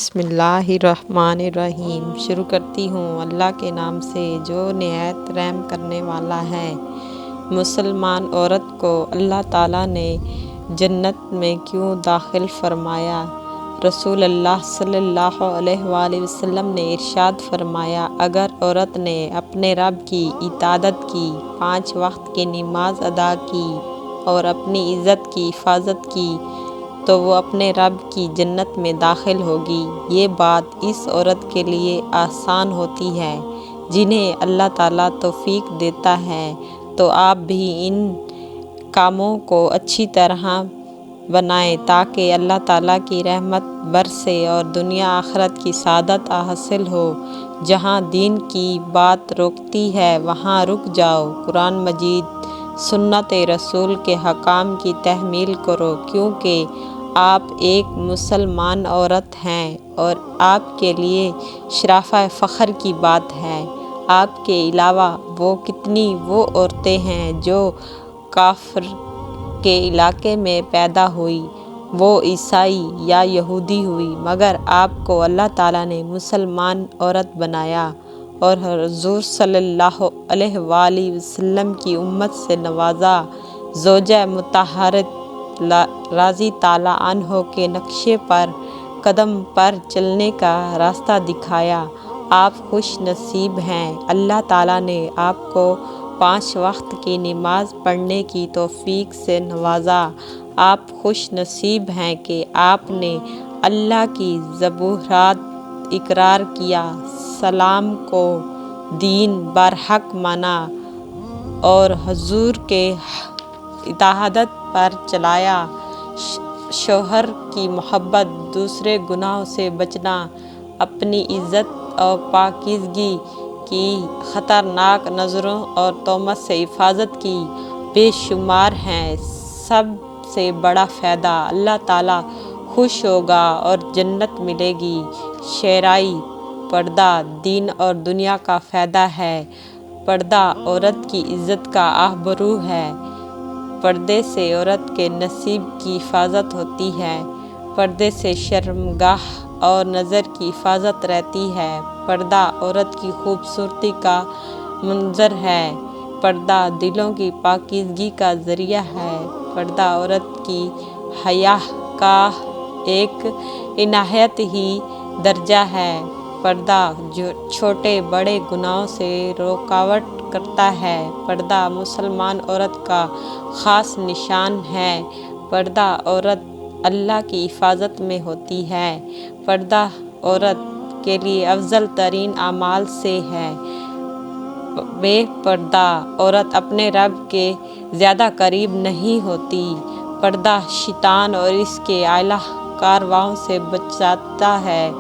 بسم اللہ الرحمن الرحیم۔ شروع کرتی ہوں اللہ کے نام سے جو نہایت رحم کرنے والا ہے۔ مسلمان عورت کو اللہ تعالیٰ نے جنت میں کیوں داخل فرمایا؟ رسول اللہ صلی اللہ علیہ وآلہ وسلم نے ارشاد فرمایا، اگر عورت نے اپنے رب کی اطاعت کی، 5 وقت کی نماز ادا کی اور اپنی عزت کی حفاظت کی تو وہ اپنے رب کی جنت میں داخل ہوگی۔ یہ بات اس عورت کے لیے آسان ہوتی ہے جنہیں اللہ تعالیٰ توفیق دیتا ہے، تو آپ بھی ان کاموں کو اچھی طرح بنائیں تاکہ اللہ تعالیٰ کی رحمت برسے اور دنیا آخرت کی سعادت حاصل ہو۔ جہاں دین کی بات روکتی ہے وہاں رک جاؤ۔ قرآن مجید، سنت رسول کے حکام کی تحمیل کرو، کیونکہ آپ ایک مسلمان عورت ہیں اور آپ کے لیے شرف فخر کی بات ہے۔ آپ کے علاوہ وہ کتنی وہ عورتیں ہیں جو کفر کے علاقے میں پیدا ہوئی، وہ عیسائی یا یہودی ہوئی، مگر آپ کو اللہ تعالیٰ نے مسلمان عورت بنایا اور حضور صلی اللہ علیہ وآلہ وسلم کی امت سے نوازا۔ زوجہ مطہرہ رضی اللہ عنہا کے نقشے پر قدم پر چلنے کا راستہ دکھایا۔ آپ خوش نصیب ہیں، اللہ تعالیٰ نے آپ کو 5 وقت کی نماز پڑھنے کی توفیق سے نوازا۔ آپ خوش نصیب ہیں کہ آپ نے اللہ کی زبورات اقرار کیا، اسلام کو دین برحق مانا اور حضور کے اطاعت پر چلایا۔ شوہر کی محبت، دوسرے گناہوں سے بچنا، اپنی عزت اور پاکیزگی کی خطرناک نظروں اور تہمت سے حفاظت کی بے شمار ہیں۔ سب سے بڑا فائدہ، اللہ تعالیٰ خوش ہوگا اور جنت ملے گی۔ شرعی پردہ دین اور دنیا کا فائدہ ہے۔ پردہ عورت کی عزت کا آبرو ہے۔ پردے سے عورت کے نصیب کی حفاظت ہوتی ہے۔ پردے سے شرمگاہ اور نظر کی حفاظت رہتی ہے۔ پردہ عورت کی خوبصورتی کا منظر ہے۔ پردہ دلوں کی پاکیزگی کا ذریعہ ہے۔ پردہ عورت کی حیا کا ایک نہایت ہی درجہ ہے۔ پردہ چھوٹے بڑے گناہوں سے رکاوٹ کرتا ہے۔ پردہ مسلمان عورت کا خاص نشان ہے۔ پردہ عورت اللہ کی حفاظت میں ہوتی ہے۔ پردہ عورت کے لیے افضل ترین اعمال سے ہے۔ بے پردہ عورت اپنے رب کے زیادہ قریب نہیں ہوتی۔ پردہ شیطان اور اس کے اعلی کارواں سے بچاتا ہے۔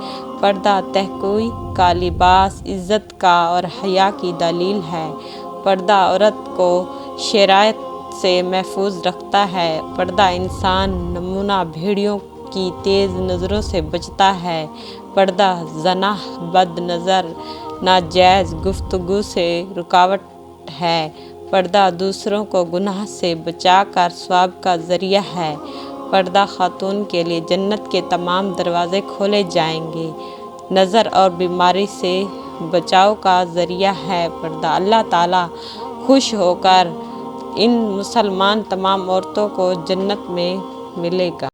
پردہ تقوی کا لباس، عزت کا اور حیا کی دلیل ہے۔ پردہ عورت کو شرارت سے محفوظ رکھتا ہے۔ پردہ انسان نمونہ بھیڑیوں کی تیز نظروں سے بچاتا ہے۔ پردہ زنا، بد نظر، ناجائز گفتگو سے رکاوٹ ہے۔ پردہ دوسروں کو گناہ سے بچا کر ثواب کا ذریعہ ہے۔ پردہ خاتون کے لیے جنت کے تمام دروازے کھولے جائیں گے۔ نظر اور بیماری سے بچاؤ کا ذریعہ ہے۔ پردہ اللہ تعالیٰ خوش ہو کر ان مسلمان تمام عورتوں کو جنت میں ملے گا۔